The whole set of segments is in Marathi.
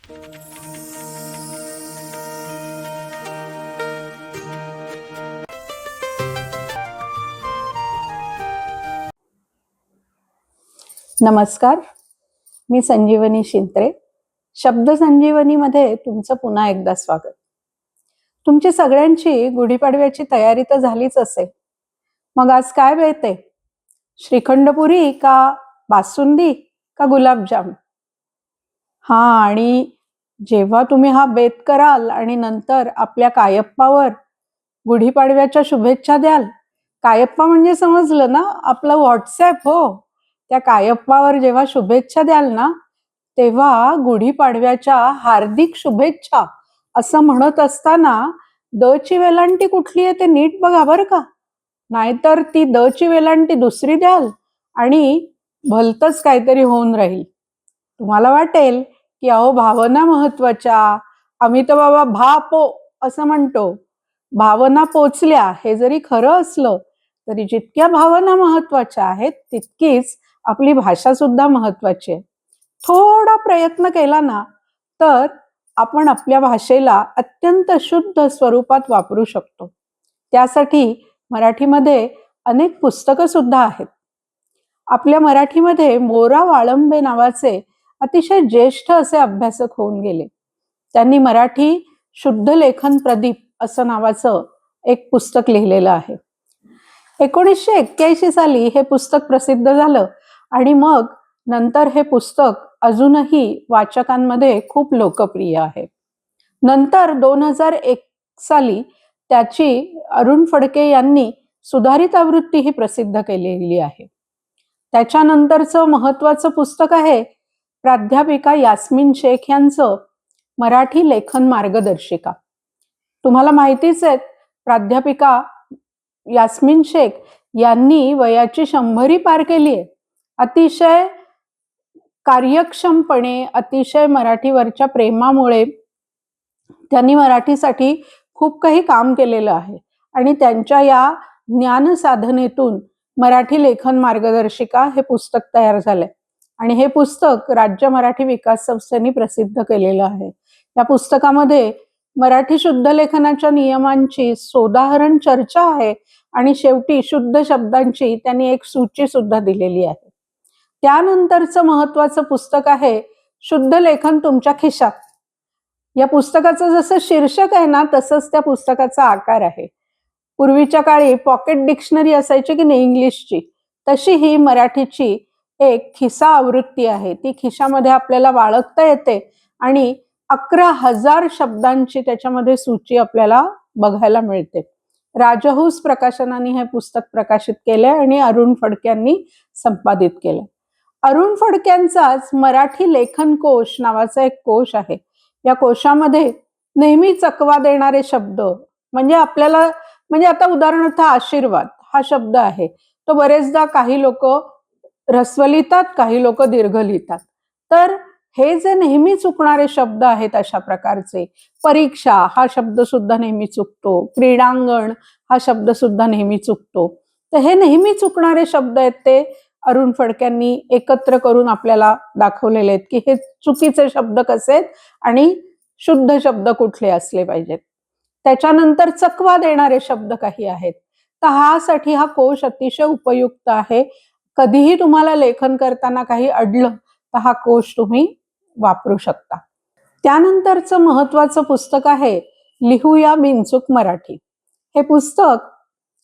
नमस्कार, मी संजीवनी शिंत्रे. शब्द संजीवनीमध्ये तुमचं पुन्हा एकदा स्वागत. तुमची सगळ्यांची गुढीपाडव्याची तयारी तर झालीच असेल. मग आज काय बेत आहे? श्रीखंडपुरी का बासुंदी का गुलाबजाम? आणि जेव्हा तुम्ही हा बेत कराल आणि नंतर आपल्या कायप्पावर गुढीपाडव्याच्या शुभेच्छा द्याल, कायप्पा म्हणजे समजलं ना, आपलं व्हॉट्सॲप. हो, त्या कायप्पावर जेव्हा शुभेच्छा द्याल ना, तेव्हा गुढीपाडव्याच्या हार्दिक शुभेच्छा असं म्हणत असताना द ची वेलांटी कुठली आहे ते नीट बघा बरं का. नाहीतर ती द ची वेलांटी दुसरी द्याल आणि भलतंच काहीतरी होऊन राहील. तुम्हाला वाटेल की अहो भावना महत्वाच्या, आम्ही तर बाबा भा-पो असं म्हणतो, भावना पोचल्या. हे जरी खरं असलं तरी जितक्या भावना महत्वाच्या आहेत तितकीच आपली भाषा सुद्धा महत्वाची आहे. थोडा प्रयत्न केला ना तर आपण आपल्या भाषेला अत्यंत शुद्ध स्वरूपात वापरू शकतो. त्यासाठी मराठीमध्ये अनेक पुस्तकं सुद्धा आहेत. आपल्या मराठीमध्ये मोरा वाळंबे नावाचे अतिशय ज्येष्ठ असे अभ्यासक होऊन गेले. त्यांनी मराठी शुद्ध लेखन प्रदीप असं नावाचं एक पुस्तक लिहिलेलं आहे. 1981 साली हे पुस्तक प्रसिद्ध झालं आणि मग नंतर हे पुस्तक अजूनही वाचकांमध्ये खूप लोकप्रिय आहे. नंतर 2001 साली त्याची अरुण फडके यांनी सुधारित आवृत्ती ही प्रसिद्ध केलेली आहे. त्याच्यानंतरचं महत्वाचं पुस्तक आहे प्राध्यापिका यास्मिन शेख यांचं मराठी लेखन मार्गदर्शिका. तुम्हाला माहितीच आहे, प्राध्यापिका यास्मिन शेख यांनी वयाची 100 पार केली आहे. अतिशय कार्यक्षमपणे, अतिशय मराठीवरच्या प्रेमामुळे त्यांनी मराठीसाठी खूप काही काम केलेलं आहे आणि त्यांच्या या ज्ञान साधनेतून मराठी लेखन मार्गदर्शिका हे पुस्तक तयार झालंय आणि हे पुस्तक राज्य मराठी विकास संस्थेने प्रसिद्ध केलेलं आहे. या पुस्तकामध्ये मराठी शुद्ध लेखनाच्या नियमांची सोदाहरण चर्चा आहे आणि शेवटी शुद्ध शब्दांची त्यांनी एक सूची सुद्धा दिलेली आहे. त्यानंतरचं महत्वाचं पुस्तक आहे शुद्ध लेखन तुमच्या खिशात. या पुस्तकाचं जसं शीर्षक आहे ना तसंच त्या पुस्तकाचा आकार आहे. पूर्वीच्या काळी पॉकेट डिक्शनरी असायची की नाही इंग्लिशची, तशी ही मराठीची एक खिसा आवृत्ती आहे. ती खिशामध्ये आपल्याला वाळगता येते आणि 11,000 शब्दांची त्याच्यामध्ये सूची आपल्याला बघायला मिळते. राजहंस प्रकाशनाने हे पुस्तक प्रकाशित केलंय आणि अरुण फडक्यांनी संपादित केलंय. अरुण फडक्यांचाच मराठी लेखन कोश नावाचा एक कोश आहे. या कोशामध्ये नेहमी चकवा देणारे शब्द म्हणजे आपल्याला, म्हणजे आता उदाहरणार्थ आशीर्वाद हा शब्द आहे, तो बरेचदा काही लोक ऱ्हस्व लिहितात, काही लोक दीर्घ लिहितात. तर हे जे नेहमी चुकणारे शब्द आहेत अशा प्रकारचे, परीक्षा हा शब्द सुद्धा नेहमी चुकतो, क्रीडांगण हा शब्द सुद्धा नेहमी चुकतो. तर हे नेहमी चुकणारे शब्द आहेत ते अरुण फडक्यांनी एकत्र करून आपल्याला दाखवलेले आहेत की हे चुकीचे शब्द कसे आहेत आणि शुद्ध शब्द कुठले असले पाहिजेत. त्याच्यानंतर चकवा देणारे शब्द काही आहेत. तर ह्यासाठी हा कोश अतिशय उपयुक्त आहे. कधीही तुम्हाला लेखन करताना काही अडलं तर हा कोश तुम्ही वापरू शकता. त्यानंतरचं महत्वाचं पुस्तक आहे लिहूया बिनचूक मराठी. हे पुस्तक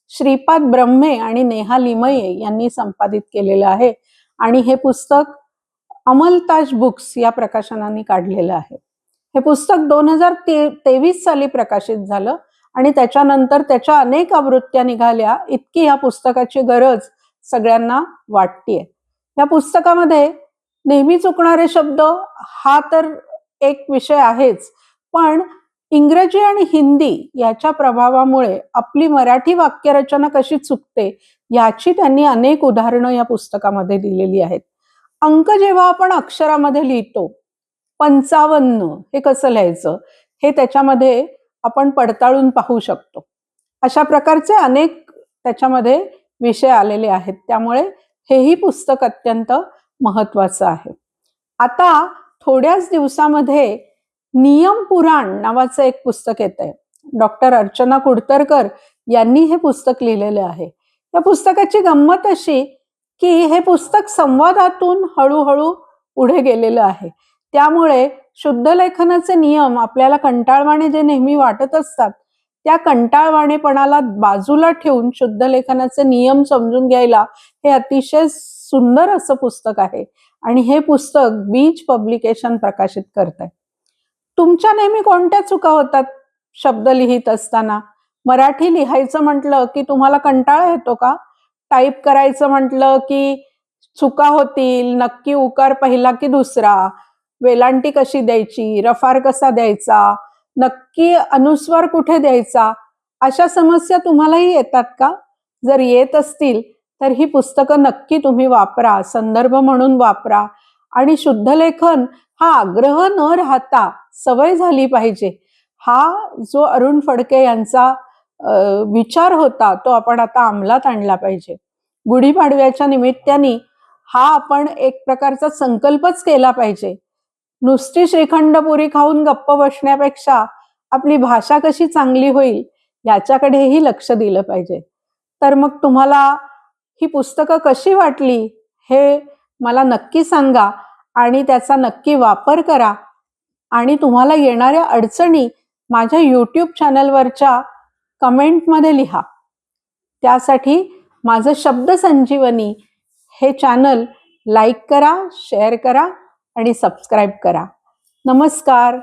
श्रीपाद ब्रह्मे आणि नेहा लिमये यांनी संपादित केलेलं आहे आणि हे पुस्तक अमलताज बुक्स या प्रकाशनाने काढलेलं आहे. हे पुस्तक 2023 साली प्रकाशित झालं आणि त्याच्यानंतर त्याच्या अनेक आवृत्त्या निघाल्या, इतकी या पुस्तकाची गरज सगळ्यांना वाटतेय. या पुस्तकामध्ये नेहमी चुकणारे शब्द हा तर एक विषय आहेच, पण इंग्रजी आणि हिंदी याच्या प्रभावामुळे आपली मराठी वाक्यरचना कशी चुकते याची त्यांनी अनेक उदाहरणं या पुस्तकामध्ये दिलेली आहेत. अंक जेव्हा आपण अक्षरामध्ये लिहितो, 55 हे कसं लिहायचं हे त्याच्यामध्ये आपण पडताळून पाहू शकतो. अशा प्रकारचे अनेक त्याच्यामध्ये विषय आलेले आहेत. त्यामुळे हेही पुस्तक अत्यंत महत्वाचं आहे. आता थोड्याच दिवसामध्ये नियम पुराण नावाचं एक पुस्तक येतंय. डॉक्टर अर्चना कुडतरकर यांनी हे पुस्तक लिहिलेलं आहे. या पुस्तकाची गंमत अशी की हे पुस्तक संवादातून हळूहळू पुढे गेलेलं आहे. त्यामुळे शुद्ध लेखनाचे नियम आपल्याला कंटाळवाणे जे नेहमी वाटत असतात, त्या कंटाळवाणेपणाला बाजूला ठेवून शुद्ध लेखनाचे नियम समजून घ्यायला हे अतिशय सुंदर असं पुस्तक आहे. आणि हे पुस्तक बीज पब्लिकेशन प्रकाशित करतंय. तुमच्या नेहमी कोणत्या चुका होतात शब्द लिहित असताना? मराठी लिहायचं म्हटलं की तुम्हाला कंटाळा येतो का? टाईप करायचं म्हटलं की चुका होतील, नक्की उकार पहिला की दुसरा, वेलांटी कशी द्यायची, रफार कसा द्यायचा, नक्की अनुस्वार कुठे द्यायचा, अशा समस्या तुम्हालाही येतात का? जर येत असतील तर ही पुस्तकं नक्की तुम्ही वापरा, संदर्भ म्हणून वापरा. आणि शुद्ध लेखन हा आग्रह न राहता सवय झाली पाहिजे. हा जो अरुण फडके यांचा विचार होता तो आपण आता अंमलात आणला पाहिजे. गुढीपाडव्याच्या निमित्ताने हा आपण एक प्रकारचा संकल्पच केला पाहिजे. नुसती श्रीखंडपुरी खाऊन गप्प बसण्यापेक्षा आपली भाषा कशी चांगली होईल याच्याकडेही लक्ष दिलं पाहिजे. तर मग तुम्हाला ही पुस्तकं कशी वाटली हे मला नक्की सांगा आणि त्याचा नक्की वापर करा. आणि तुम्हाला येणाऱ्या अडचणी माझ्या YouTube चॅनलवरच्या कमेंटमध्ये लिहा. त्यासाठी माझं शब्द संजीवनी हे चॅनल लाईक करा, शेअर करा आणि सबस्क्राईब करा. नमस्कार.